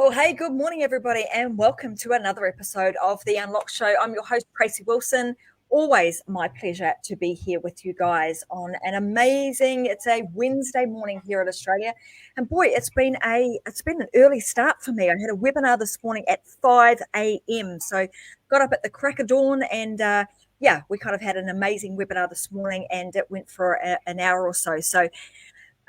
Well, hey, good morning, everybody, and welcome to another episode of The Unlocked Show. I'm your host, Tracy Wilson. Always my pleasure to be here with you guys on it's a Wednesday morning here in Australia. And boy, it's been an early start for me. I had a webinar this morning at 5 a.m. So got up at the crack of dawn and we kind of had an amazing webinar this morning and it went for an hour or so. So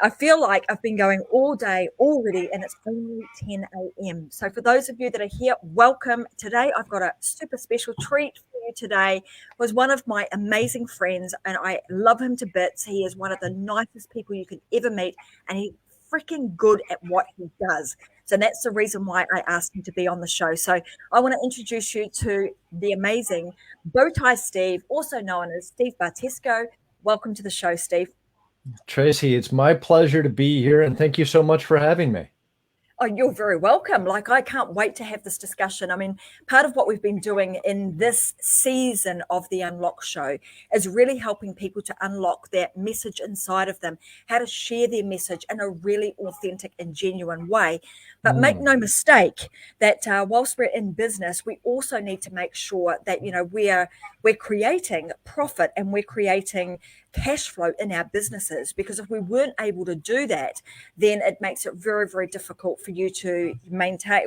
I feel like I've been going all day already and it's only 10 a.m. So for those of you that are here, welcome. Today I've got a super special treat for you today. It was one of my amazing friends and I love him to bits. He is one of the nicest people you could ever meet and he's freaking good at what he does. So that's the reason why I asked him to be on the show. So I want to introduce you to the amazing Bowtie Steve, also known as Steve Bartetzko. Welcome to the show, Steve. Tracy, it's my pleasure to be here, and thank you so much for having me. Oh, you're very welcome. Like, I can't wait to have this discussion. I mean, part of what we've been doing in this season of the Unlock Show is really helping people to unlock that message inside of them, how to share their message in a really authentic and genuine way. But make no mistake that whilst we're in business, we also need to make sure that, you know, we're creating profit and we're creating cash flow in our businesses, because if we weren't able to do that, then it makes it very, very difficult for you to maintain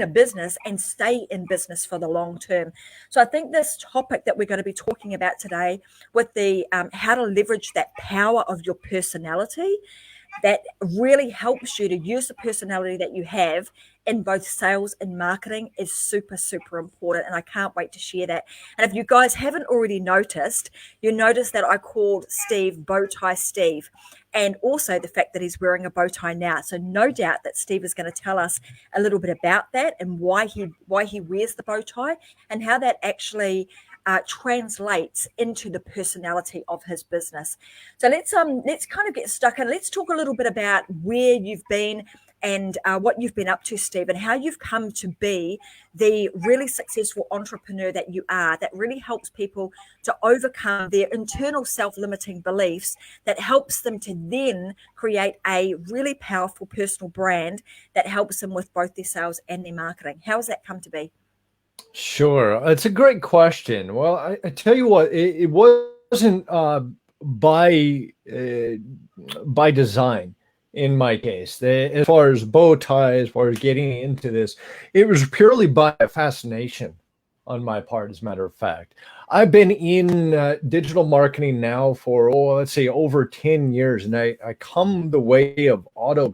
a business and stay in business for the long term. So I think this topic that we're going to be talking about today with the how to leverage that power of your personality, that really helps you to use the personality that you have in both sales and marketing is super, super important. And I can't wait to share that. And if you guys haven't already noticed, you notice that I called Steve Bowtie Steve, and also the fact that he's wearing a bow tie now. So no doubt that Steve is going to tell us a little bit about that and why he wears the bow tie and how that actually translates into the personality of his business. So let's kind of get stuck in. Let's talk a little bit about where you've been and what you've been up to, Steve, and how you've come to be the really successful entrepreneur that you are, that really helps people to overcome their internal self-limiting beliefs, that helps them to then create a really powerful personal brand that helps them with both their sales and their marketing. How has that come to be? Sure. It's a great question. Well, I tell you what, it wasn't by design in my case. As far as bow tie, as far as getting into this, it was purely by fascination on my part, as a matter of fact. I've been in digital marketing now for, let's say, over 10 years, and I come the way of automotive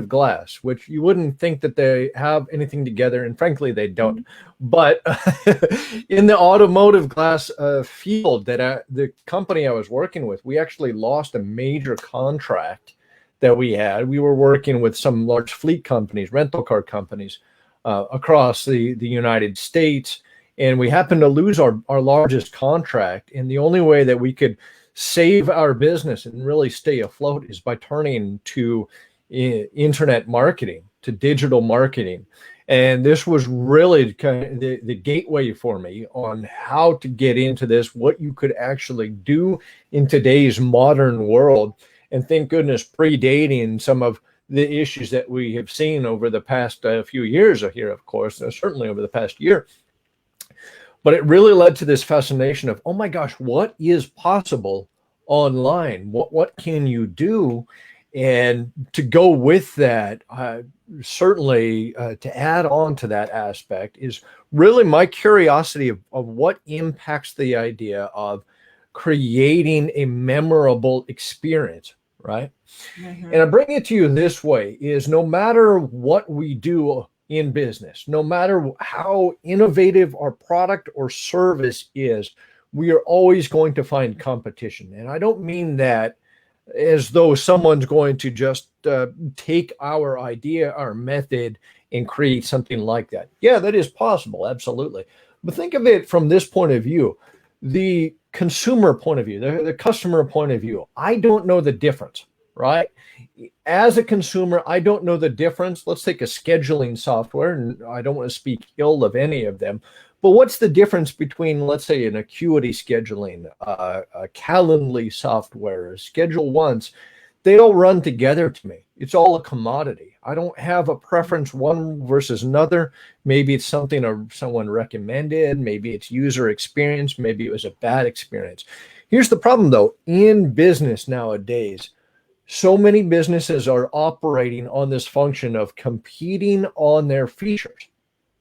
glass, which you wouldn't think that they have anything together, and frankly, they don't. But in the automotive glass field, the company I was working with, we actually lost a major contract that we had. We were working with some large fleet companies, rental car companies across the United States, and we happened to lose our largest contract. And the only way that we could save our business and really stay afloat is by turning to internet marketing, to digital marketing. And this was really kind of the gateway for me on how to get into this, what you could actually do in today's modern world. And thank goodness, predating some of the issues that we have seen over the past few years here, of course, certainly over the past year. But it really led to this fascination of, oh my gosh, what is possible online? What can you do? And to go with that, certainly to add on to that aspect is really my curiosity of what impacts the idea of creating a memorable experience, right? And I bring it to you this way, is no matter what we do in business, no matter how innovative our product or service is, we are always going to find competition. And I don't mean that as though someone's going to just take our idea, our method, and create something like that. Yeah, that is possible, absolutely. But think of it from this point of view, the consumer point of view, the customer point of view. I don't know the difference, right? As a consumer, I don't know the difference. Let's take a scheduling software, and I don't want to speak ill of any of them, but what's the difference between, let's say, an Acuity scheduling, a Calendly software, a Schedule Once? they all run together to me. It's all a commodity. I don't have a preference one versus another. Maybe it's something someone recommended. Maybe it's user experience. Maybe it was a bad experience. Here's the problem, though. In business nowadays, so many businesses are operating on this function of competing on their features,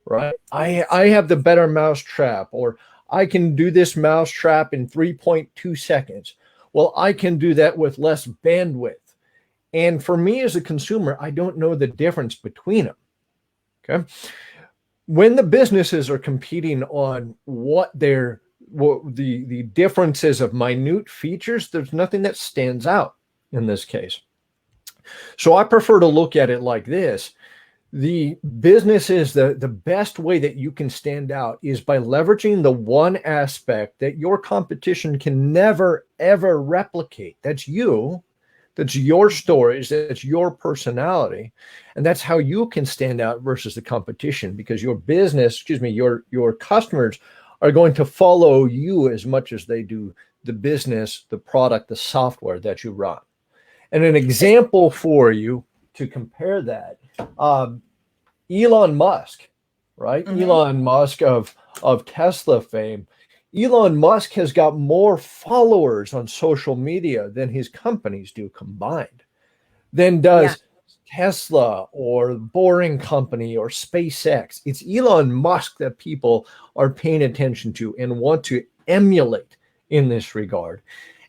right? I have the better mousetrap, or I can do this mousetrap in 3.2 seconds. Well, I can do that with less bandwidth. And for me as a consumer, I don't know the difference between them. Okay. When the businesses are competing on the differences of minute features, there's nothing that stands out in this case. So I prefer to look at it like this. The business is the best way that you can stand out is by leveraging the one aspect that your competition can never, ever replicate. That's you. That's your stories. That's your personality. And that's how you can stand out versus the competition, because your customers are going to follow you as much as they do the business, the product, the software that you run. And an example for you to compare that, Elon Musk, right? Mm-hmm. Elon Musk of Tesla fame. Elon Musk has got more followers on social media than his companies do combined. Than does Tesla or Boring Company or SpaceX. It's Elon Musk that people are paying attention to and want to emulate in this regard.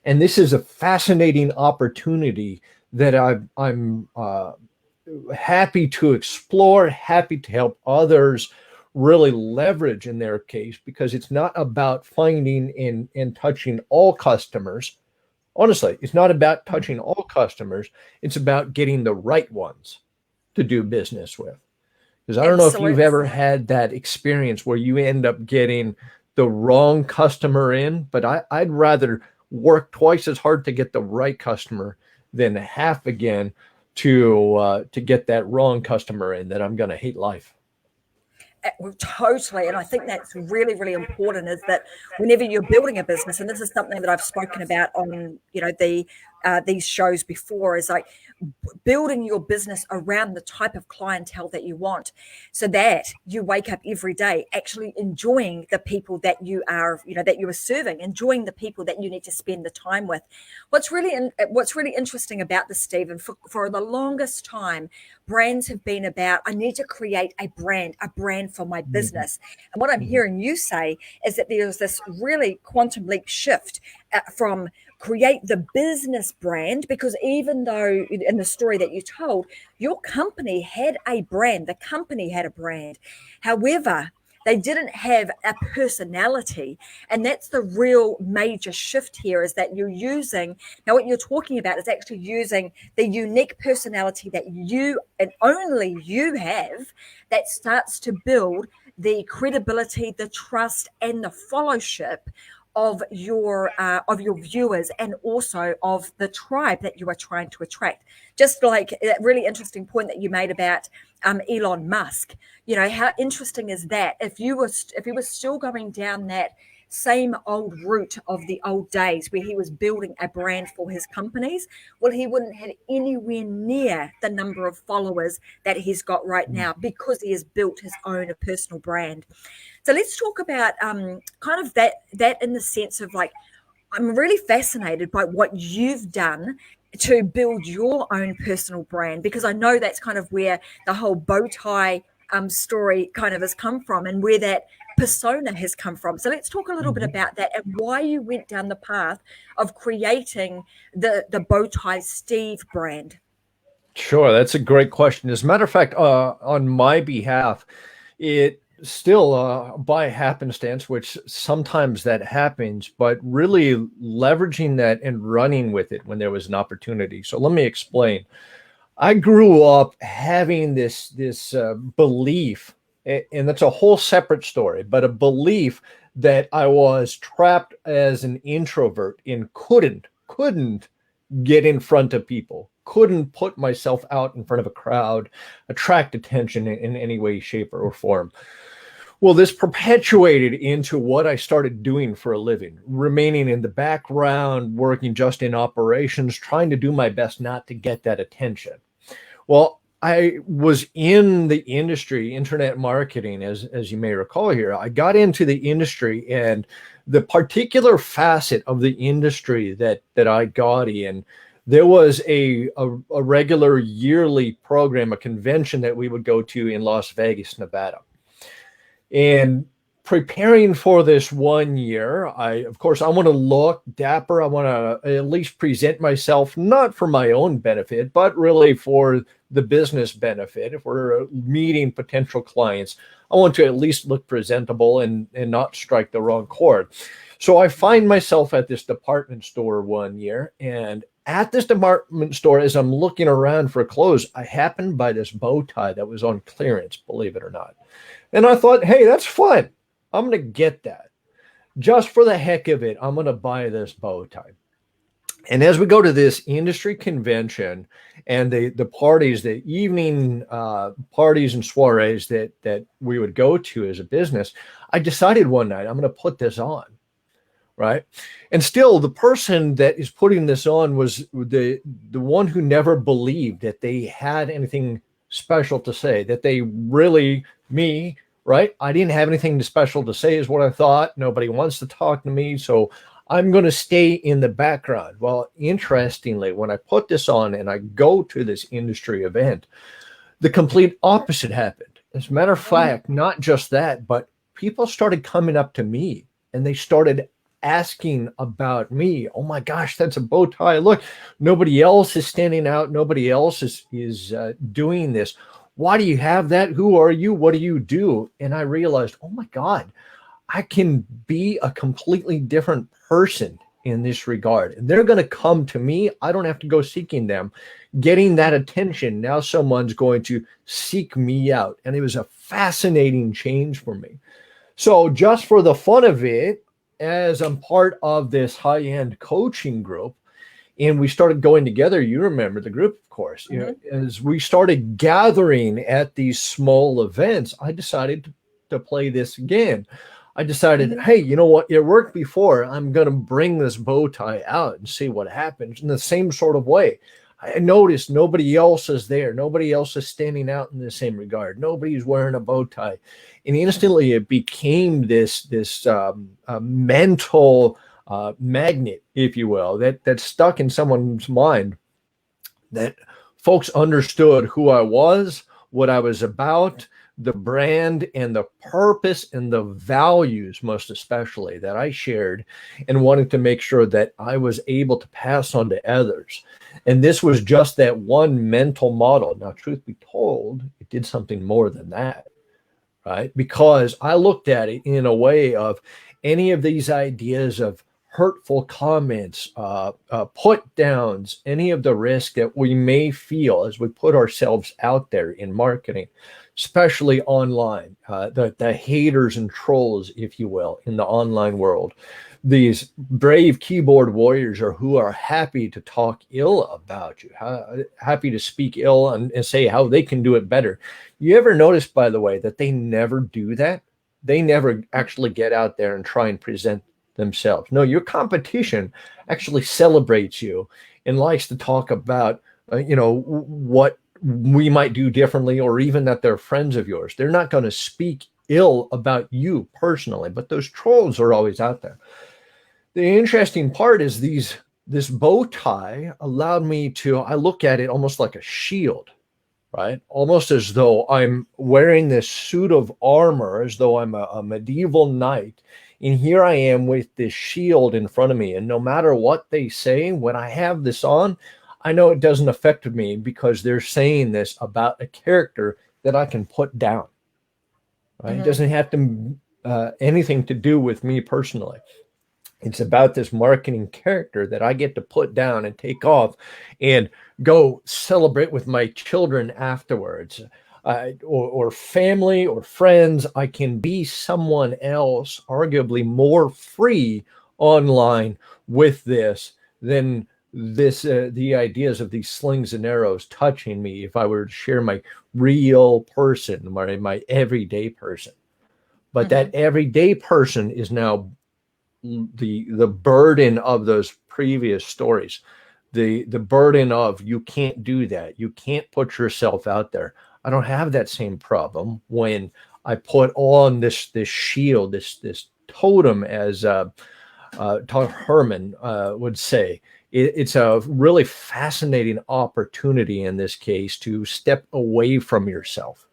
And this is a fascinating opportunity that I'm happy to explore, happy to help others really leverage in their case, because it's not about finding and touching all customers. Honestly, it's not about touching all customers. It's about getting the right ones to do business with. Because I don't know if you've ever had that experience where you end up getting the wrong customer in, but I'd rather work twice as hard to get the right customer than half again to get that wrong customer in that I'm going to hate life. Totally. And I think that's really, really important, is that whenever you're building a business, and this is something that I've spoken about on, these shows before, is like building your business around the type of clientele that you want, so that you wake up every day actually enjoying the people that you are serving, enjoying the people that you need to spend the time with. What's really interesting about this, Stephen, for the longest time, brands have been about, I need to create a brand for my business. And what I'm hearing you say is that there's this really quantum leap shift from create the business brand, because even though in the story that you told, your company had a brand, the company had a brand. However, they didn't have a personality. And that's the real major shift here, is that you're using, now what you're talking about is actually using the unique personality that you and only you have, that starts to build the credibility, the trust, and the fellowship of your viewers, and also of the tribe that you are trying to attract. Just like that really interesting point that you made about Elon Musk. How interesting is that? If he was still going down that same old route of the old days where he was building a brand for his companies, well, he wouldn't have anywhere near the number of followers that he's got right now, because he has built his own personal brand. So let's talk about kind of that in the sense of, like, I'm really fascinated by what you've done to build your own personal brand, because I know that's kind of where the whole bow tie story kind of has come from, and where that persona has come from. So let's talk a little bit about that, and why you went down the path of creating the bow tie Steve brand. Sure, that's a great question. As a matter of fact, on my behalf, it still by happenstance, which sometimes that happens, but really leveraging that and running with it when there was an opportunity. So let me explain. I grew up having this belief, and that's a whole separate story, but a belief that I was trapped as an introvert and couldn't get in front of people, couldn't put myself out in front of a crowd, attract attention in any way, shape, or form. Well, this perpetuated into what I started doing for a living, remaining in the background, working just in operations, trying to do my best not to get that attention. Well, I was in the industry, internet marketing, as you may recall here. I got into the industry, and the particular facet of the industry that I got in, there was a regular yearly program, a convention that we would go to in Las Vegas, Nevada. And preparing for this one year, of course, I want to look dapper. I want to at least present myself, not for my own benefit, but really for the business benefit. If we're meeting potential clients, I want to at least look presentable and not strike the wrong chord. So I find myself at this department store one year, and at this department store, as I'm looking around for clothes, I happened to buy this bow tie that was on clearance, believe it or not. And I thought, hey, that's fun. I'm going to get that. Just for the heck of it, I'm going to buy this bow tie. And as we go to this industry convention and the parties, the evening parties and soirees that we would go to as a business, I decided one night I'm going to put this on, right? And still, the person that is putting this on was the one who never believed that they had anything special to say, that they really, me, right? I didn't have anything special to say is what I thought. Nobody wants to talk to me, so I'm going to stay in the background. Well, interestingly, when I put this on and I go to this industry event, the complete opposite happened. As a matter of fact, not just that, but people started coming up to me and they started asking about me. Oh my gosh, that's a bow tie. Look, nobody else is standing out. Nobody else is doing this. Why do you have that? Who are you? What do you do? And I realized, oh my God, I can be a completely different person in this regard. And they're going to come to me. I don't have to go seeking them. Getting that attention, now someone's going to seek me out. And it was a fascinating change for me. So just for the fun of it, as I'm part of this high-end coaching group, and we started going together, you remember the group, of course, you know, as we started gathering at these small events, I decided to play this again. I decided, hey, you know what? It worked before. I'm going to bring this bow tie out and see what happens in the same sort of way. I noticed nobody else is there. Nobody else is standing out in the same regard. Nobody's wearing a bow tie. And instantly it became this mental magnet, if you will, that stuck in someone's mind, that folks understood who I was, what I was about, the brand and the purpose and the values, most especially, that I shared, and wanted to make sure that I was able to pass on to others. And this was just that one mental model. Now, truth be told, it did something more than that, right? Because I looked at it in a way of any of these ideas of hurtful comments, put downs, any of the risk that we may feel as we put ourselves out there in marketing, especially online, the haters and trolls, if you will, in the online world. These brave keyboard warriors are who are happy to talk ill about you, happy to speak ill and say how they can do it better. You ever notice, by the way, that they never do that? They never actually get out there and try and present themselves. No, your competition actually celebrates you and likes to talk about, what we might do differently, or even that they're friends of yours. They're not going to speak ill about you personally, but those trolls are always out there. The interesting part is this bow tie allowed me to, I look at it almost like a shield, right? Almost as though I'm wearing this suit of armor, as though I'm a medieval knight. And here I am with this shield in front of me. And no matter what they say, when I have this on, I know it doesn't affect me, because they're saying this about a character that I can put down. Right? It doesn't have to anything to do with me personally. It's about this marketing character that I get to put down and take off and go celebrate with my children afterwards, or family or friends. I can be someone else, arguably more free online with this than the ideas of these slings and arrows touching me if I were to share my real person, my everyday person. but that everyday person is now the burden of those previous stories, the burden of, you can't do that, you can't put yourself out there. I don't have that same problem when I put on this shield, this totem, as Todd Herman would say. It's a really fascinating opportunity in this case to step away from yourself.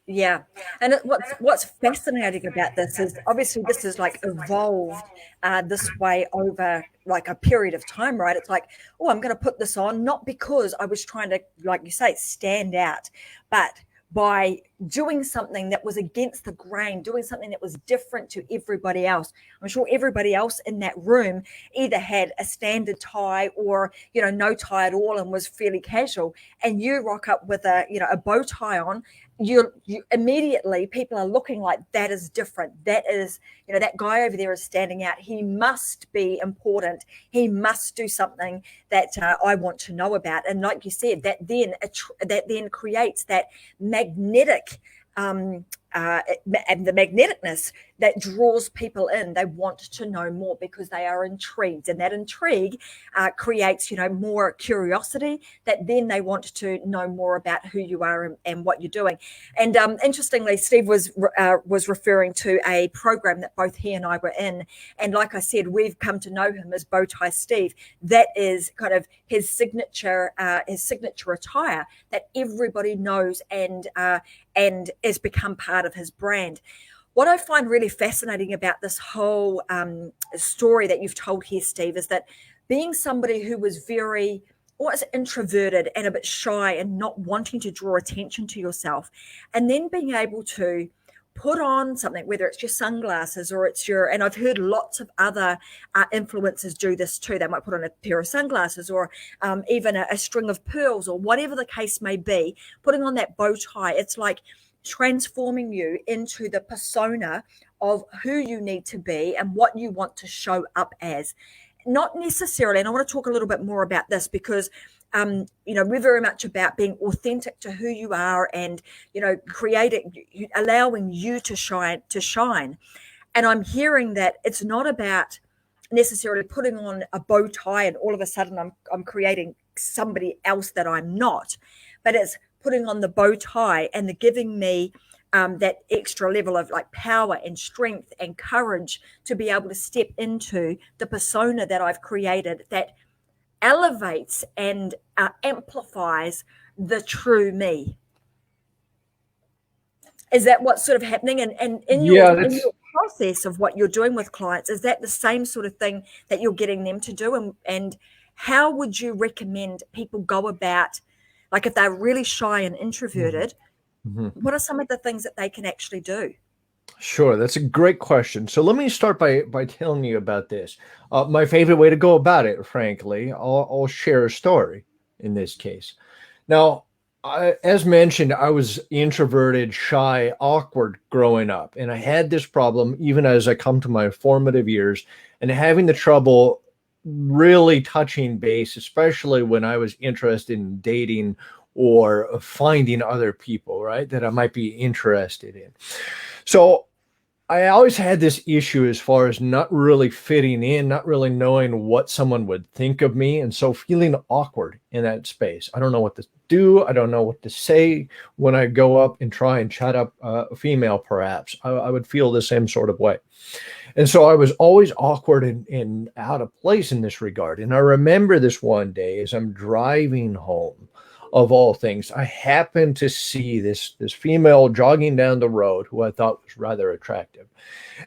Yeah, and what's fascinating about this is, obviously this is like evolved this way over like a period of time, right? It's like, oh, I'm going to put this on, not because I was trying to, like you say, stand out, but by doing something that was against the grain, doing something that was different to everybody else. I'm sure everybody else in that room either had a standard tie or, no tie at all and was fairly casual. And you rock up with a bow tie on. You immediately, people are looking like, that is different. That is, that guy over there is standing out. He must be important. He must do something that I want to know about. And like you said, that then creates that magnetic and the magneticness that draws people in. They want to know more because they are intrigued, and that intrigue creates, more curiosity, that then they want to know more about who you are and what you're doing. And interestingly, Steve was referring to a program that both he and I were in, and like I said, we've come to know him as Bowtie Steve. That is kind of his signature attire that everybody knows and has become part of his brand. What I find really fascinating about this whole story that you've told here, Steve, is that being somebody who was very always introverted and a bit shy and not wanting to draw attention to yourself, and then being able to put on something, whether it's your sunglasses or it's and I've heard lots of other influencers do this too. They might put on a pair of sunglasses or even a string of pearls or whatever the case may be, putting on that bow tie. It's like transforming you into the persona of who you need to be and what you want to show up as. Not necessarily, and I want to talk a little bit more about this because we're very much about being authentic to who you are and, allowing you to shine. And I'm hearing that it's not about necessarily putting on a bow tie and all of a sudden I'm creating somebody else that I'm not, but it's putting on the bow tie and the giving me that extra level of like power and strength and courage to be able to step into the persona that I've created that elevates and amplifies the true me. Is that what's sort of happening? And in your process of what you're doing with clients, is that the same sort of thing that you're getting them to do? And how would you recommend people go about, like if they're really shy and introverted, what are some of the things that they can actually do? Sure, that's a great question. So let me start by telling you about this. My favorite way to go about it, frankly, I'll share a story in this case. Now, as mentioned, I was introverted, shy, awkward growing up. And I had this problem even as I come to my formative years and having the trouble really touching base, especially when I was interested in dating or finding other people, right, that I might be interested in. So I always had this issue as far as not really fitting in, not really knowing what someone would think of me. And so feeling awkward in that space. I don't know what to do. I don't know what to say when I go up and try and chat up a female, perhaps. I would feel the same sort of way. And so I was always awkward and out of place in this regard. And I remember this one day as I'm driving home, of all things, I happened to see this female jogging down the road who I thought was rather attractive.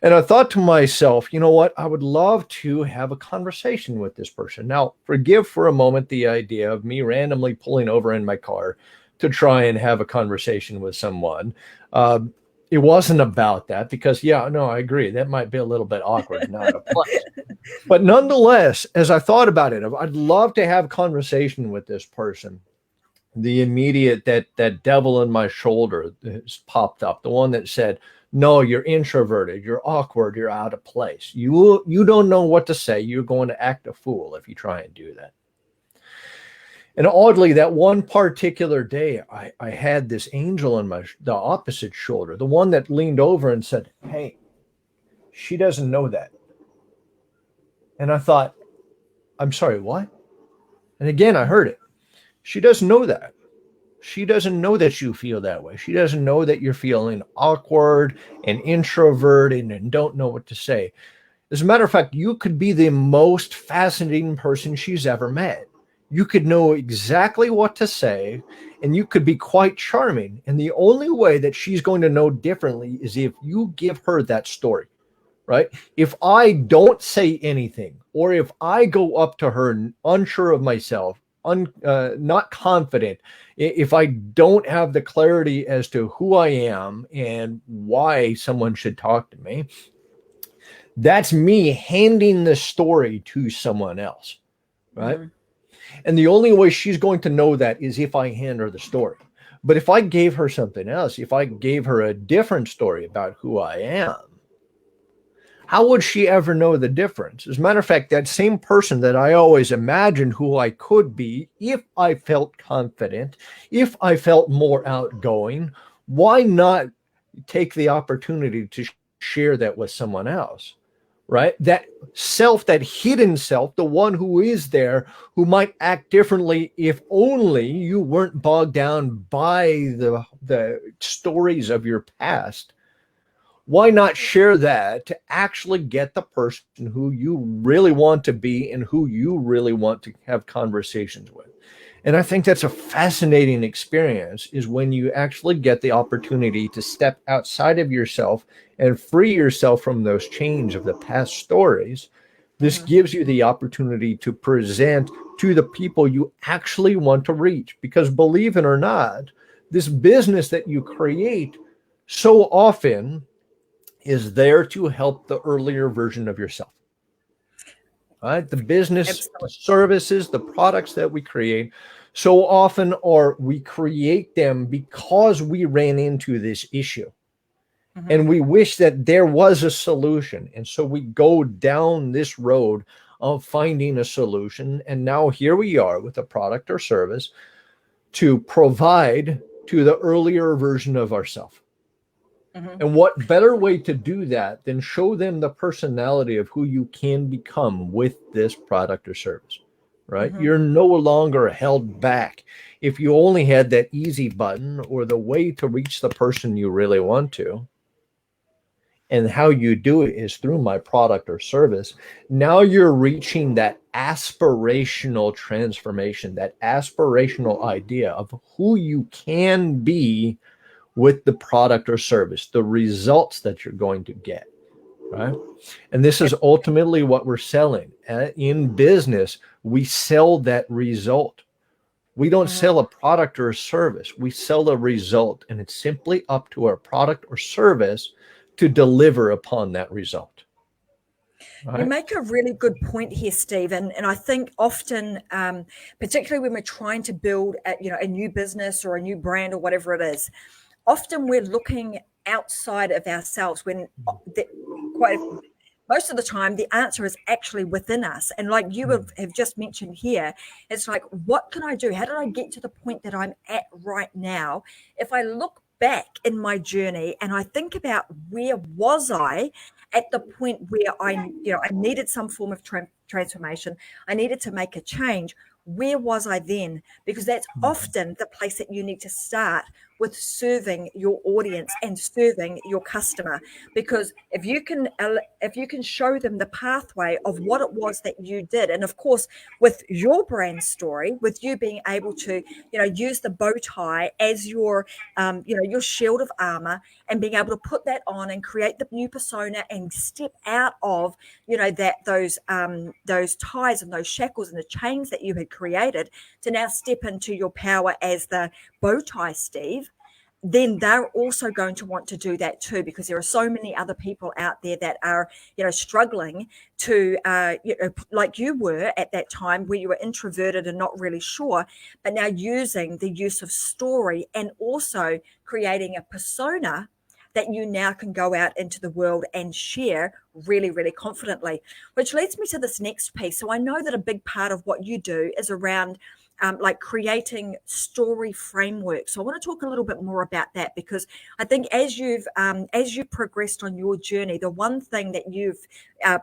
And I thought to myself, you know what? I would love to have a conversation with this person. Now, forgive for a moment the idea of me randomly pulling over in my car to try and have a conversation with someone. It wasn't about that because, I agree. That might be a little bit awkward and out of place. But nonetheless, as I thought about it, I'd love to have a conversation with this person. The immediate, that devil in my shoulder has popped up. The one that said, no, you're introverted, you're awkward, you're out of place. You don't know what to say. You're going to act a fool if you try and do that. And oddly, that one particular day, I had this angel on the opposite shoulder, the one that leaned over and said, "Hey, she doesn't know that." And I thought, "I'm sorry, what?" And again, I heard it. She doesn't know that. She doesn't know that you feel that way. She doesn't know that you're feeling awkward and introverted and don't know what to say. As a matter of fact, you could be the most fascinating person she's ever met. You could know exactly what to say, and you could be quite charming. And the only way that she's going to know differently is if you give her that story, right? If I don't say anything, or if I go up to her unsure of myself, not confident, if I don't have the clarity as to who I am and why someone should talk to me, that's me handing the story to someone else, right? Mm-hmm. And the only way she's going to know that is if I hand her the story. But if I gave her something else, if I gave her a different story about who I am, how would she ever know the difference? As a matter of fact, that same person that I always imagined who I could be, if I felt confident, if I felt more outgoing, why not take the opportunity to share that with someone else? Right? That self, that hidden self, the one who is there, who might act differently if only you weren't bogged down by the stories of your past. Why not share that to actually get the person who you really want to be and who you really want to have conversations with? And I think that's a fascinating experience, is when you actually get the opportunity to step outside of yourself and free yourself from those chains of the past stories. This gives you the opportunity to present to the people you actually want to reach. Because believe it or not, this business that you create so often is there to help the earlier version of yourself. Right? The business, absolutely, the services, the products that we create, so often we create them because we ran into this issue. Mm-hmm. And we wish that there was a solution. And so we go down this road of finding a solution. And now here we are with a product or service to provide to the earlier version of ourselves. Mm-hmm. And what better way to do that than show them the personality of who you can become with this product or service, right? Mm-hmm. You're no longer held back. If you only had that easy button or the way to reach the person you really want to, and how you do it is through my product or service, now you're reaching that aspirational transformation, that aspirational idea of who you can be with the product or service, the results that you're going to get, right? And this is ultimately what we're selling. In business, we sell that result. We don't sell a product or a service. We sell a result, and it's simply up to our product or service to deliver upon that result. Right. You make a really good point here, Steve, and I think often, particularly when we're trying to build a new business or a new brand or whatever it is, often we're looking outside of ourselves when most of the time the answer is actually within us. And like you have just mentioned here, it's like, what can I do? How did I get to the point that I'm at right now? If I look back in my journey and I think about where was I at the point where I needed some form of transformation, I needed to make a change. Where was I then? Because that's often the place that you need to start with, serving your audience and serving your customer. Because if you can show them the pathway of what it was that you did, and of course with your brand story, with you being able to use the bow tie as your your shield of armor, and being able to put that on and create the new persona and step out of those ties and those shackles and the chains that you had created, to now step into your power as the bow tie Steve, then they're also going to want to do that too, because there are so many other people out there that are struggling to like you were at that time, where you were introverted and not really sure, but now using the use of story and also creating a persona that you now can go out into the world and share really, really confidently. Which leads me to this next piece. So I know that a big part of what you do is around like creating story frameworks. So I want to talk a little bit more about that, because I think as you've progressed on your journey, the one thing that you've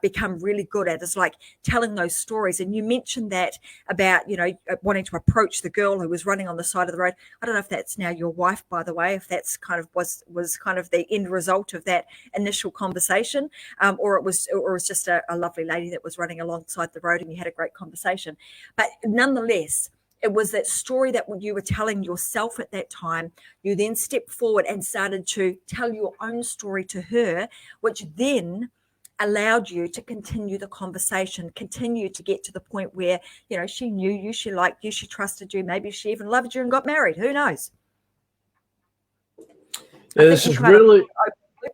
become really good at is like telling those stories. And you mentioned that about, you know, wanting to approach the girl who was running on the side of the road. I don't know if that's now your wife, by the way, if that's kind of was kind of the end result of that initial conversation, or it was just a lovely lady that was running alongside the road and you had a great conversation. But nonetheless, it was that story that you were telling yourself at that time. You then stepped forward and started to tell your own story to her, which then allowed you to continue the conversation, continue to get to the point where, you know, she knew you, she liked you, she trusted you, maybe she even loved you and got married. Who knows? Yeah, this is really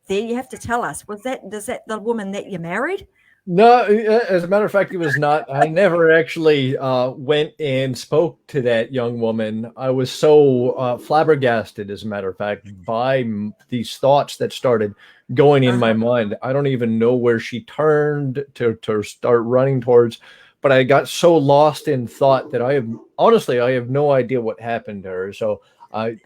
there. You have to tell us, is that the woman that you married? No, as a matter of fact, it was not. I never actually went and spoke to that young woman. I was so flabbergasted, as a matter of fact, by these thoughts that started going in my mind. I don't even know where she turned to start running towards, but I got so lost in thought that I have no idea what happened to her. So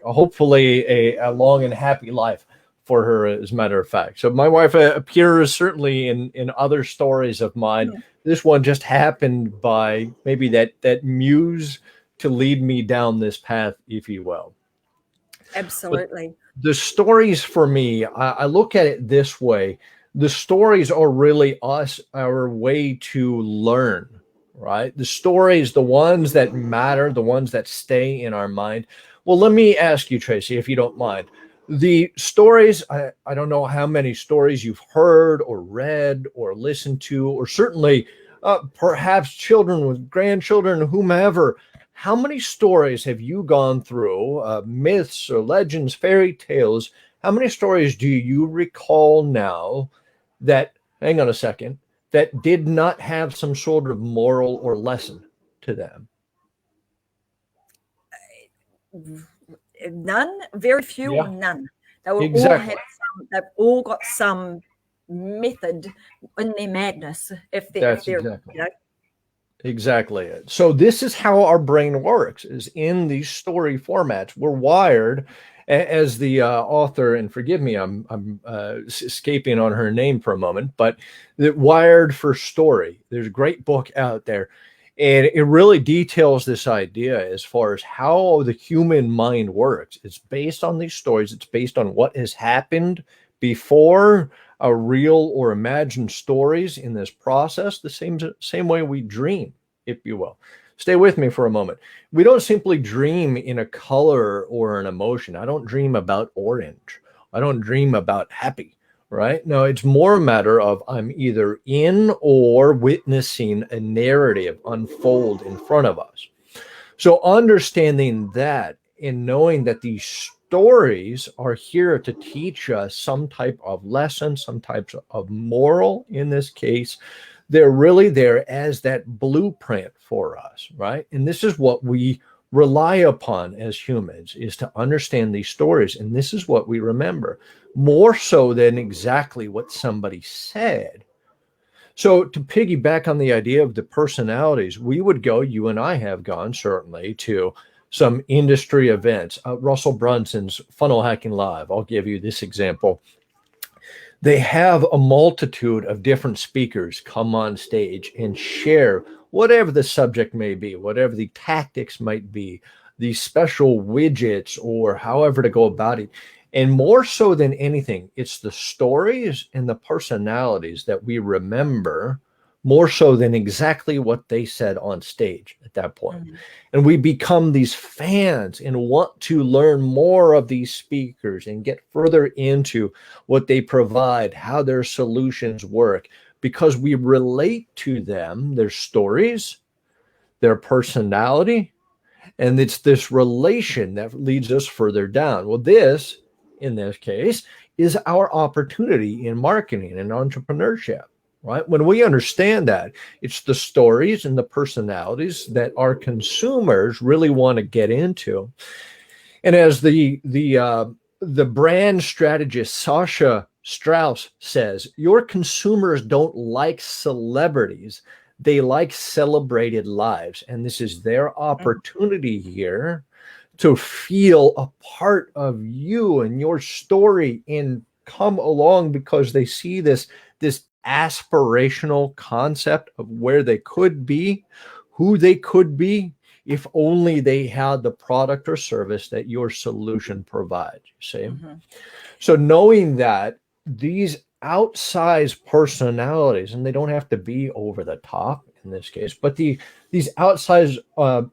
hopefully a long and happy life for her, as a matter of fact. So my wife appears certainly in other stories of mine. Yeah. This one just happened by maybe that muse to lead me down this path, if you will. Absolutely. But the stories for me, I look at it this way. The stories are really our way to learn, right? The stories, the ones that matter, the ones that stay in our mind. Well, let me ask you, Tracy, if you don't mind. The stories, I don't know how many stories you've heard or read or listened to, or certainly perhaps children with grandchildren, whomever. How many stories have you gone through, myths or legends, fairy tales? How many stories do you recall now that, hang on a second, that did not have some sort of moral or lesson to them? None, very few, or none. They will exactly. They've all got some method in their madness. If they're exactly. You know. Exactly it. So this is how our brain works, is in these story formats. We're wired, as the author, and forgive me, I'm escaping on her name for a moment, but Wired for Story. There's a great book out there. And it really details this idea as far as how the human mind works. It's based on these stories. It's based on what has happened before, a real or imagined stories in this process, the same way we dream, if you will. Stay with me for a moment. We don't simply dream in a color or an emotion. I don't dream about orange. I don't dream about happy. Right? No, it's more a matter of I'm either in or witnessing a narrative unfold in front of us. So understanding that and knowing that these stories are here to teach us some type of lesson, some types of moral in this case, they're really there as that blueprint for us, right? And this is what we rely upon as humans, is to understand these stories. And this is what we remember, more so than exactly what somebody said. So to piggyback on the idea of the personalities, we would go, you and I have gone certainly, to some industry events. Russell Brunson's Funnel Hacking Live, I'll give you this example. They have a multitude of different speakers come on stage and share whatever the subject may be, whatever the tactics might be, the special widgets, or however to go about it. And more so than anything, it's the stories and the personalities that we remember more so than exactly what they said on stage at that point. Mm-hmm. And we become these fans and want to learn more of these speakers and get further into what they provide, how their solutions work, because we relate to them, their stories, their personality, and it's this relation that leads us further down. Well, this, in this case, is our opportunity in marketing and entrepreneurship, right? When we understand that, it's the stories and the personalities that our consumers really want to get into. And as the brand strategist Sasha Strauss says, your consumers don't like celebrities. They like celebrated lives. And this is their opportunity here to feel a part of you and your story and come along because they see this aspirational concept of where they could be, who they could be, if only they had the product or service that your solution provides. You see? So knowing that these outsized personalities, and they don't have to be over the top in this case, but these outsized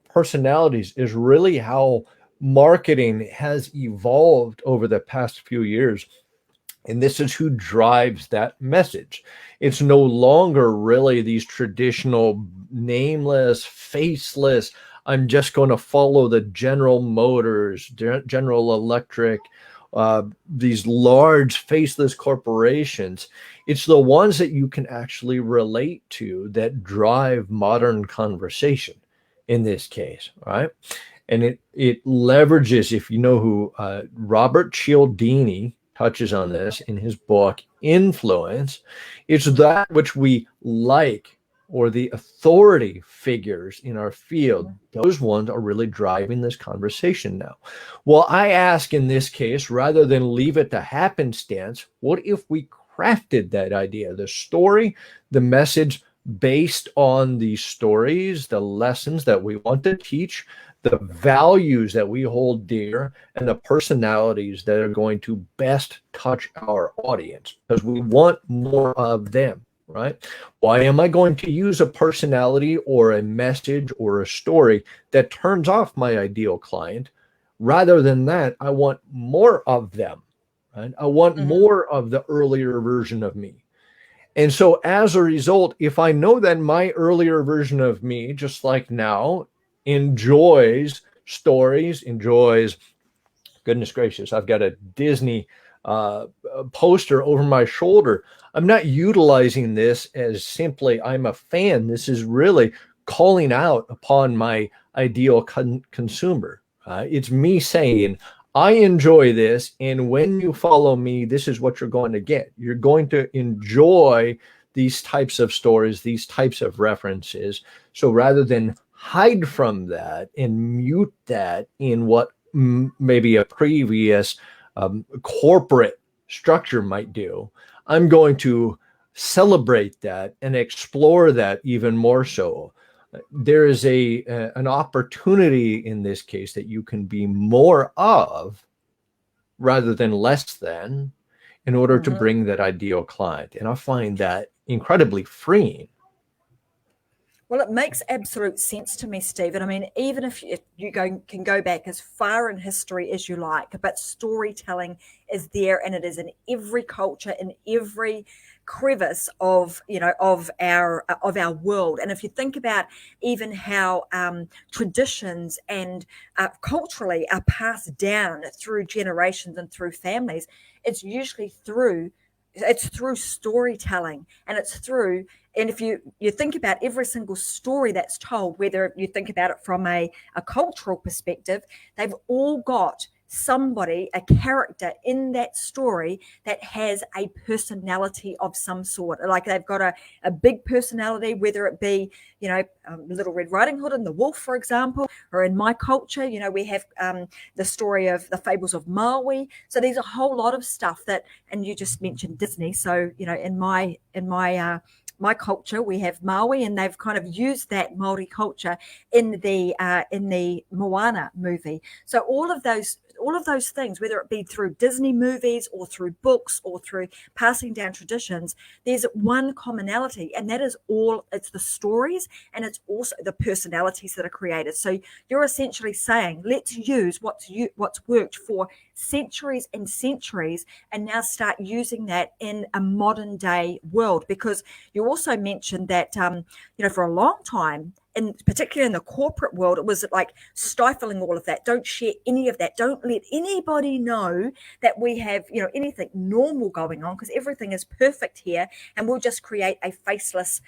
personalities is really how marketing has evolved over the past few years. And this is who drives that message. It's no longer really these traditional nameless, faceless, I'm just going to follow the General Motors, General Electric, these large faceless corporations. It's the ones that you can actually relate to that drive modern conversation in this case, right? And it leverages, if you know who Robert Cialdini touches on this in his book, Influence, it's that which we like, or the authority figures in our field. Those ones are really driving this conversation now. Well, I ask in this case, rather than leave it to happenstance, what if we crafted that idea, the story, the message, based on the stories, the lessons that we want to teach, the values that we hold dear, and the personalities that are going to best touch our audience, because we want more of them, right? Why am I going to use a personality or a message or a story that turns off my ideal client? Rather than that, I want more of them, right? I want more of the earlier version of me. And so as a result, if I know that my earlier version of me, just like now, enjoys stories, enjoys, goodness gracious, I've got a Disney poster over my shoulder. I'm not utilizing this as simply I'm a fan. This is really calling out upon my ideal consumer. It's me saying, I enjoy this, and when you follow me, this is what you're going to get. You're going to enjoy these types of stories, these types of references. So rather than hide from that and mute that in what maybe a previous corporate structure might do, I'm going to celebrate that and explore that even more so. There is an opportunity in this case that you can be more of rather than less than in order to bring that ideal client. And I find that incredibly freeing. Well, it makes absolute sense to me, Stephen. I mean, even if you can go back as far in history as you like, but storytelling is there, and it is in every culture, in every crevice of our world. And if you think about even how traditions and culturally are passed down through generations and through families, it's usually through storytelling, and it's through. And if you think about every single story that's told, whether you think about it from a cultural perspective, they've all got somebody, a character in that story that has a personality of some sort. Like they've got a big personality, whether it be, Little Red Riding Hood and the Wolf, for example, or in my culture, we have the story of the fables of Maui. So there's a whole lot of stuff that, and you just mentioned Disney. So, in my culture, we have Maui, and they've kind of used that Maori culture in the Moana movie. So all of those things, whether it be through Disney movies or through books or through passing down traditions, there's one commonality, and that is it's the stories, and it's also the personalities that are created. So you're essentially saying, let's use what's worked for centuries and centuries, and now start using that in a modern day world. Because you also mentioned that, for a long time, and particularly in the corporate world, it was like stifling all of that. Don't share any of that. Don't let anybody know that we have, anything normal going on, because everything is perfect here, and we'll just create a faceless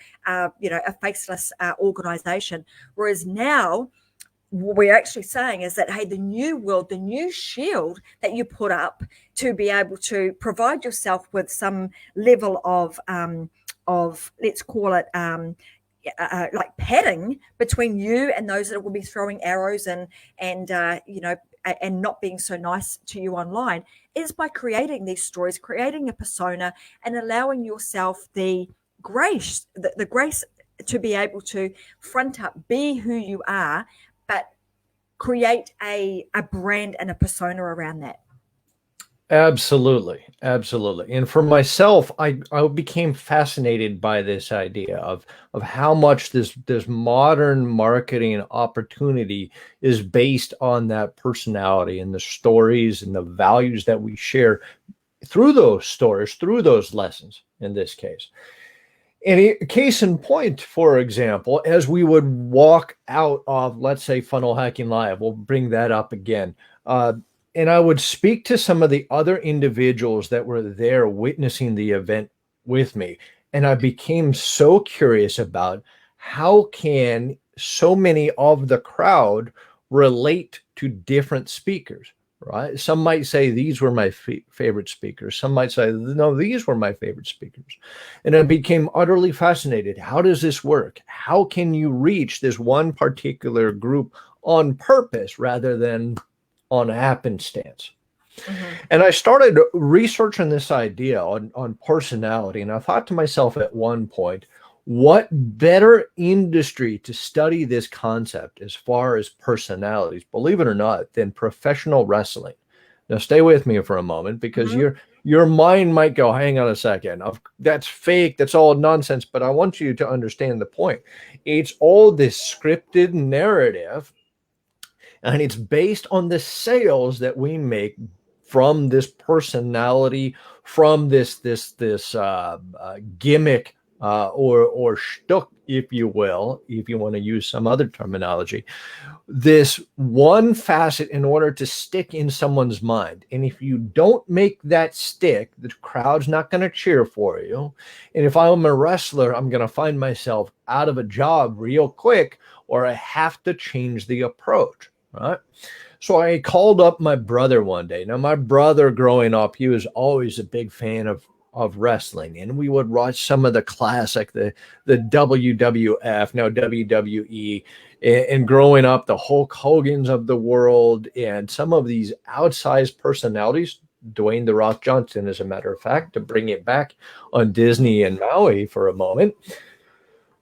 organization. Whereas now, what we're actually saying is that, hey, the new world, the new shield that you put up to be able to provide yourself with some level of let's call it, like padding between you and those that will be throwing arrows and and not being so nice to you online, is by creating these stories, creating a persona, and allowing yourself the grace, the grace to be able to front up, be who you are, but create a brand and a persona around that. Absolutely. Absolutely. And for myself, I became fascinated by this idea of how much this modern marketing opportunity is based on that personality and the stories and the values that we share through those stories, through those lessons in this case. And a case in point, for example, as we would walk out of, let's say, Funnel Hacking Live, we'll bring that up again. And I would speak to some of the other individuals that were there witnessing the event with me. And I became so curious about how can so many of the crowd relate to different speakers, right? Some might say these were my favorite speakers. Some might say, no, these were my favorite speakers. And I became utterly fascinated. How does this work? How can you reach this one particular group on purpose rather than on happenstance? Mm-hmm. And I started researching this idea on personality. And I thought to myself at one point, what better industry to study this concept as far as personalities, believe it or not, than professional wrestling? Now, stay with me for a moment, because mm-hmm. your mind might go, hang on a second, that's fake, that's all nonsense. But I want you to understand the point. It's all this scripted narrative, and it's based on the sales that we make from this personality, from this gimmick or shtick, if you will, if you want to use some other terminology. This one facet in order to stick in someone's mind. And if you don't make that stick, the crowd's not going to cheer for you. And if I'm a wrestler, I'm going to find myself out of a job real quick, or I have to change the approach. Right. So I called up my brother one day. Now, my brother growing up, he was always a big fan of wrestling. And we would watch some of the classic, the WWF, now WWE, and growing up, the Hulk Hogan's of the world, and some of these outsized personalities, Dwayne "The Rock" Johnson, as a matter of fact, to bring it back on Disney and Maui for a moment.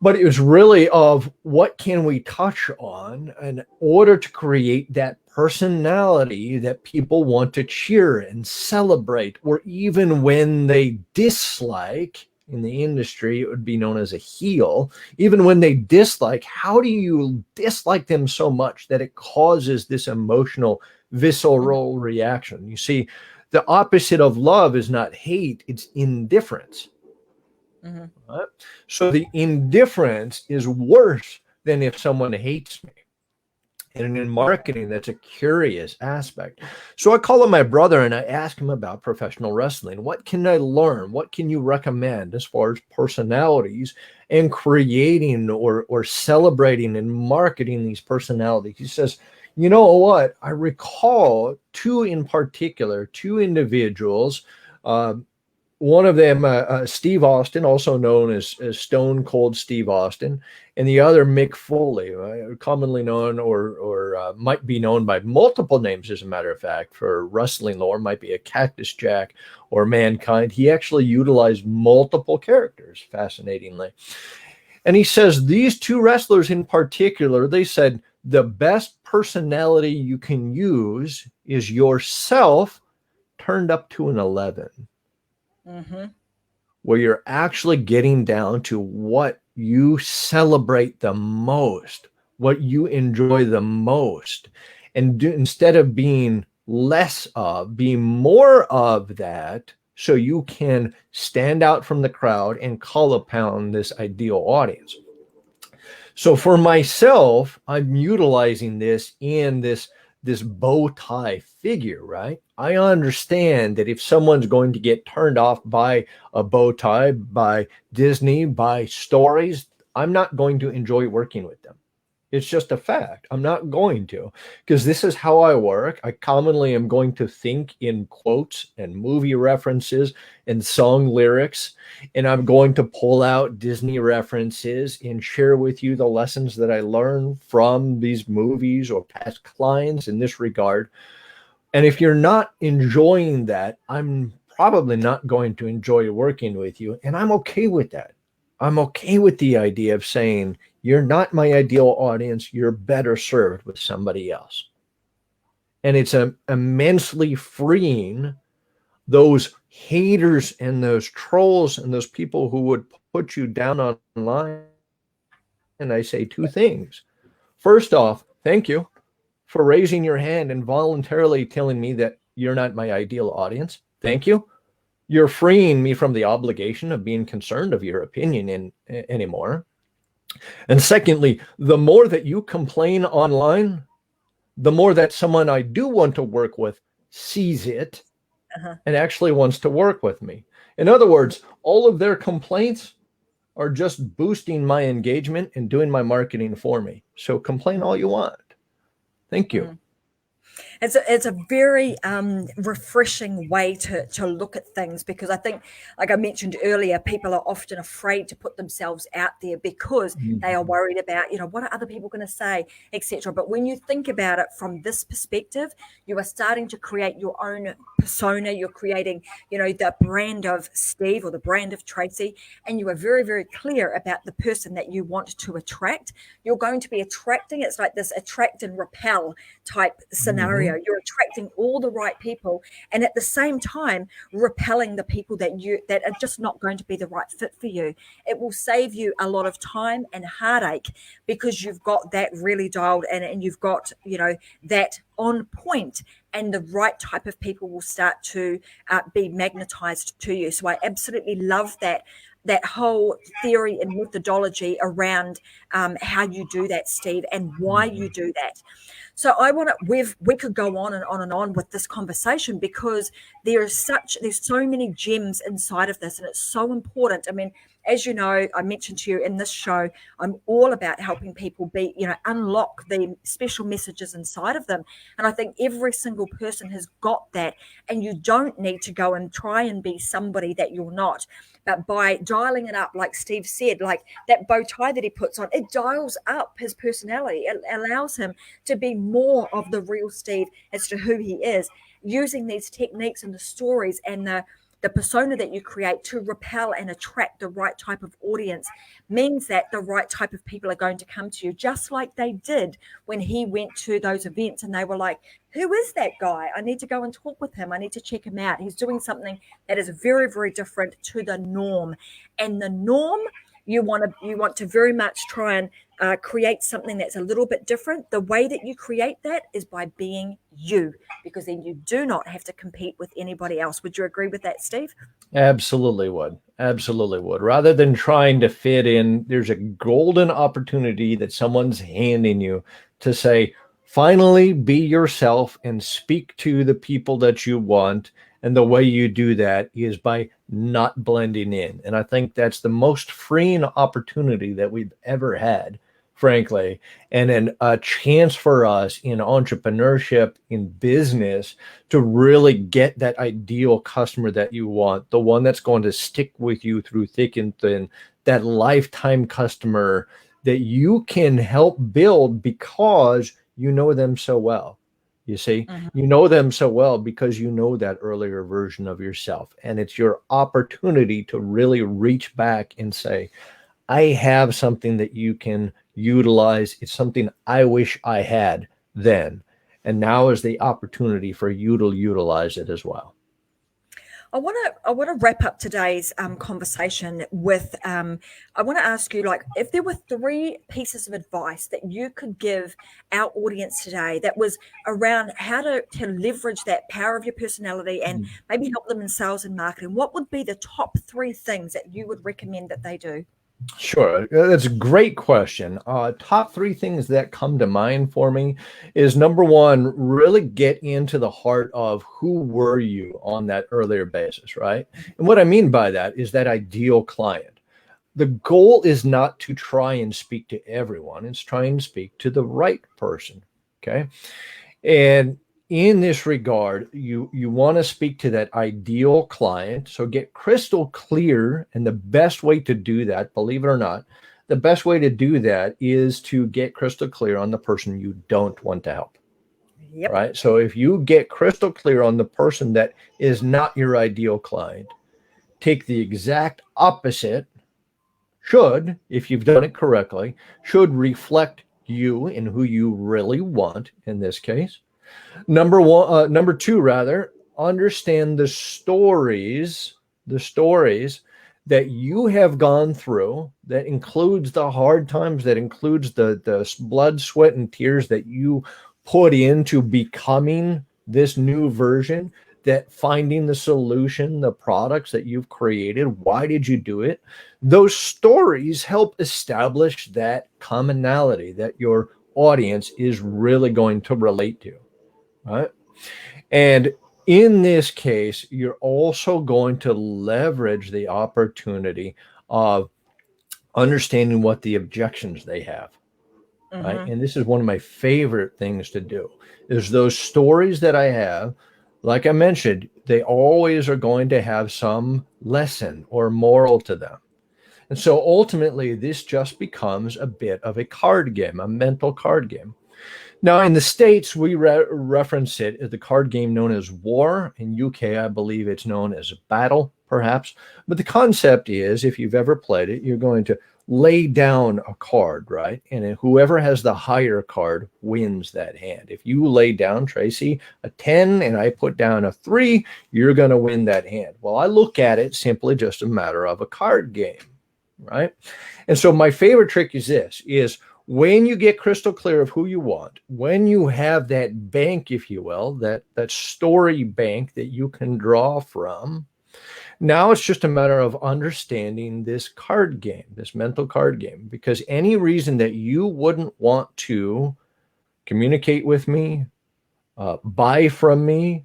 But it was really of what can we touch on in order to create that personality that people want to cheer and celebrate, or even when they dislike. In the industry, it would be known as a heel. Even when they dislike, how do you dislike them so much that it causes this emotional, visceral reaction? You see, the opposite of love is not hate, it's indifference. Mm-hmm. Right? So the indifference is worse than if someone hates me. And in marketing, that's a curious aspect. So I call up my brother and I ask him about professional wrestling. What can I learn? What can you recommend as far as personalities and creating or celebrating and marketing these personalities? He says, you know what? I recall two individuals. One of them, Steve Austin, also known as Stone Cold Steve Austin, and the other, Mick Foley, commonly known or might be known by multiple names, as a matter of fact, for wrestling lore, might be a Cactus Jack or Mankind. He actually utilized multiple characters, fascinatingly. And he says these two wrestlers in particular, they said the best personality you can use is yourself turned up to an 11. Mm-hmm. Where you're actually getting down to what you celebrate the most, what you enjoy the most, and instead of being less of, be more of that, so you can stand out from the crowd and call upon this ideal audience. So for myself, I'm utilizing this in this bow tie figure, right? I understand that if someone's going to get turned off by a bow tie, by Disney, by stories, I'm not going to enjoy working with them. It's just a fact. I'm not going to, because this is how I work. I commonly am going to think in quotes and movie references and song lyrics, and I'm going to pull out Disney references and share with you the lessons that I learned from these movies or past clients in this regard. And if you're not enjoying that, I'm probably not going to enjoy working with you. And I'm okay with that. I'm okay with the idea of saying, you're not my ideal audience. You're better served with somebody else. And it's immensely freeing those haters and those trolls and those people who would put you down online. And I say two things. First off, thank you for raising your hand and voluntarily telling me that you're not my ideal audience. Thank you. You're freeing me from the obligation of being concerned of your opinion anymore. And secondly, the more that you complain online, the more that someone I do want to work with sees it and actually wants to work with me. In other words, all of their complaints are just boosting my engagement and doing my marketing for me. So complain all you want. Thank you. It's a very refreshing way to look at things, because I think, like I mentioned earlier, people are often afraid to put themselves out there because they are worried about, what are other people going to say, etc. But when you think about it from this perspective, you are starting to create your own persona. You're creating, the brand of Steve or the brand of Tracy, and you are very, very clear about the person that you want to attract. You're going to be attracting. It's like this attract and repel type scenario. You're attracting all the right people, and at the same time repelling the people that are just not going to be the right fit for you. It will save you a lot of time and heartache, because you've got that really dialed in, and you've got that on point, and the right type of people will start to be magnetized to you. So I absolutely love that whole theory and methodology around how you do that, Steve, and why you do that. So we could go on and on and on with this conversation, because there's so many gems inside of this, and it's so important. I mean, as you know, I mentioned to you in this show, I'm all about helping people unlock the special messages inside of them. And I think every single person has got that, and you don't need to go and try and be somebody that you're not. But by dialing it up, like Steve said, like that bow tie that he puts on, it dials up his personality. It allows him to be more of the real Steve as to who he is, using these techniques and the stories and the persona that you create to repel and attract the right type of audience means that the right type of people are going to come to you, just like they did when he went to those events and they were like, who is that guy? I need to go and talk with him. I need to check him out. He's doing something that is very, very different to the norm. And the norm, you want to very much try and create something that's a little bit different. The way that you create that is by being you, because then you do not have to compete with anybody else. Would you agree with that, Steve? Absolutely would. Absolutely would. Rather than trying to fit in, there's a golden opportunity that someone's handing you to say, finally be yourself and speak to the people that you want. And the way you do that is by not blending in. And I think that's the most freeing opportunity that we've ever had, frankly, and a chance for us in entrepreneurship, in business, to really get that ideal customer that you want, the one that's going to stick with you through thick and thin, that lifetime customer that you can help build because you know them so well. You see, you know them so well because you know that earlier version of yourself. And it's your opportunity to really reach back and say, I have something that you can utilize. It's something I wish I had then. And now is the opportunity for you to utilize it as well. I want to wrap up today's conversation with, I want to ask you, like, if there were 3 pieces of advice that you could give our audience today that was around how to leverage that power of your personality and maybe help them in sales and marketing, what would be the top 3 things that you would recommend that they do? Sure. That's a great question. Top 3 things that come to mind for me is, number one, really get into the heart of who were you on that earlier basis, right? And what I mean by that is that ideal client. the goal is not to try and speak to everyone. It's trying to speak to the right person. Okay. And in this regard, you want to speak to that ideal client. So get crystal clear. And the best way to do that, believe it or not, the best way to do that is to get crystal clear on the person you don't want to help. Yep. Right. So if you get crystal clear on the person that is not your ideal client, take the exact opposite, should, if you've done it correctly, should reflect you and who you really want in this case. Number two, rather, understand the stories that you have gone through, that includes the hard times, that includes the blood, sweat, and tears that you put into becoming this new version, that finding the solution, the products that you've created. Why did you do it? Those stories help establish that commonality that your audience is really going to relate to, right? And in this case, you're also going to leverage the opportunity of understanding what the objections they have. Right? And this is one of my favorite things to do, is those stories that I have, like I mentioned, they always are going to have some lesson or moral to them. And so ultimately, this just becomes a bit of a card game, a mental card game. Now, in the States, we reference it as the card game known as war. In UK, I believe it's known as battle, perhaps. But the concept is, if you've ever played it, you're going to lay down a card, right? And whoever has the higher card wins that hand. If you lay down, Tracy, a 10 and I put down a 3, you're going to win that hand. Well, I look at it simply just a matter of a card game, right? And so my favorite trick is this, is when you get crystal clear of who you want, when you have that bank, if you will, that story bank that you can draw from, now it's just a matter of understanding this card game, this mental card game, because any reason that you wouldn't want to communicate with me, buy from me,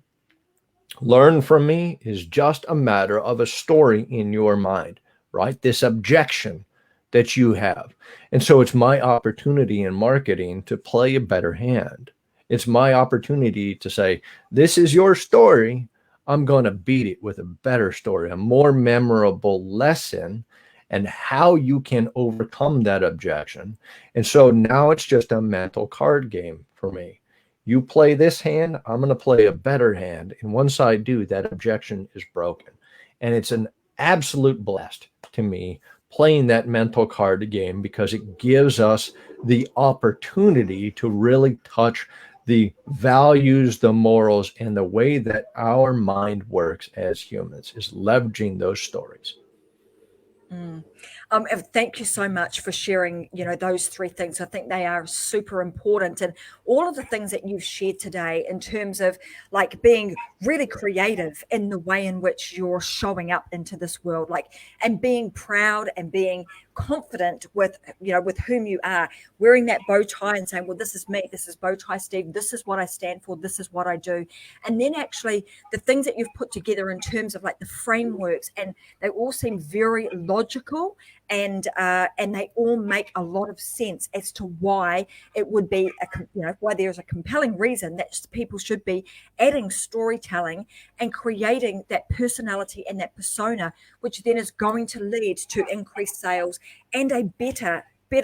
learn from me is just a matter of a story in your mind, right? This objection that you have. And so it's my opportunity in marketing to play a better hand. It's my opportunity to say, this is your story. I'm going to beat it with a better story, a more memorable lesson, and how you can overcome that objection. And so now it's just a mental card game for me. You play this hand, I'm going to play a better hand. And once I do, that objection is broken. And it's an absolute blast to me playing that mental card game, because it gives us the opportunity to really touch the values, the morals, and the way that our mind works as humans, is leveraging those stories. Thank you so much for sharing, those three things. I think they are super important. And all of the things that you've shared today in terms of like being really creative in the way in which you're showing up into this world, and being proud and being confident with whom you are, wearing that bow tie and saying, well, this is me, this is bow tie Steve, this is what I stand for, this is what I do. And then actually the things that you've put together in terms of like the frameworks, and they all seem very logical, and they all make a lot of sense as to why it would be why there's a compelling reason that people should be adding storytelling and creating that personality and that persona, which then is going to lead to increased sales and a better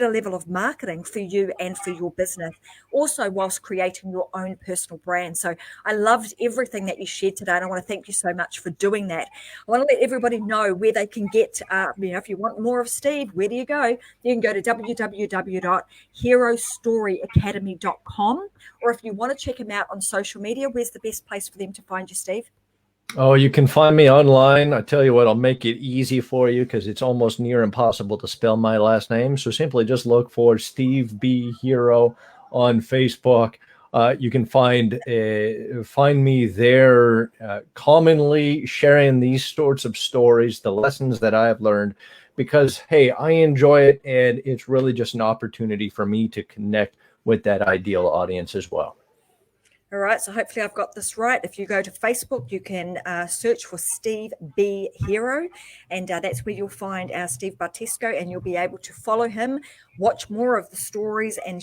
level of marketing for you and for your business, also whilst creating your own personal brand. So I loved everything that you shared today, and I want to thank you so much for doing that. I want to let everybody know where they can get, if you want more of Steve, where do you go? You can go to www.herostoryacademy.com, or if you want to check him out on social media, where's the best place for them to find you, Steve? Oh, you can find me online. I tell you what, I'll make it easy for you, because it's almost near impossible to spell my last name. So simply just look for Steve B. Hero on Facebook. You can find me there, commonly sharing these sorts of stories, the lessons that I have learned, because, hey, I enjoy it, and it's really just an opportunity for me to connect with that ideal audience as well. All right, so hopefully I've got this right. If you go to Facebook, you can search for Steve B. Hero, and that's where you'll find Steve Bartetzko, and you'll be able to follow him, watch more of the stories, and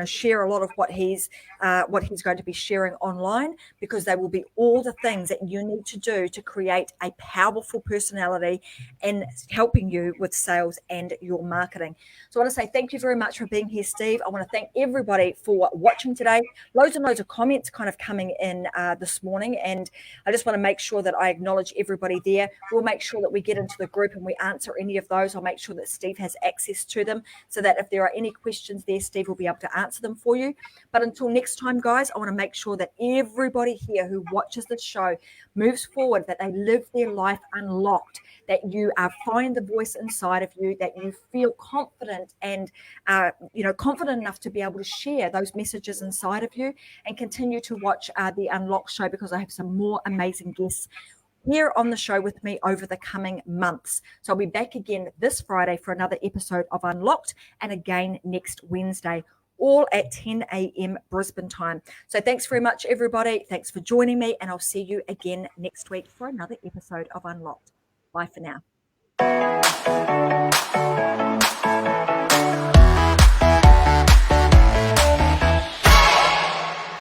share a lot of what he's going to be sharing online, because they will be all the things that you need to do to create a powerful personality and helping you with sales and your marketing. So I want to say thank you very much for being here, Steve. I want to thank everybody for watching today. Loads and loads of comments kind of coming in this morning, and I just want to make sure that I acknowledge everybody there. We'll make sure that we get into the group and we answer any of those. I'll make sure that Steve has access to them, so that if there are any questions there, Steve will be able to answer them for you. But until next time, guys, I want to make sure that everybody here who watches this show moves forward, that they live their life unlocked, that you find the voice inside of you, that you feel confident and confident enough to be able to share those messages inside of you, and continue to watch the Unlocked show, because I have some more amazing guests here on the show with me over the coming months. So I'll be back again this Friday for another episode of Unlocked, and again next Wednesday, all at 10 a.m. Brisbane time. So thanks very much, everybody. Thanks for joining me, and I'll see you again next week for another episode of Unlocked. Bye for now.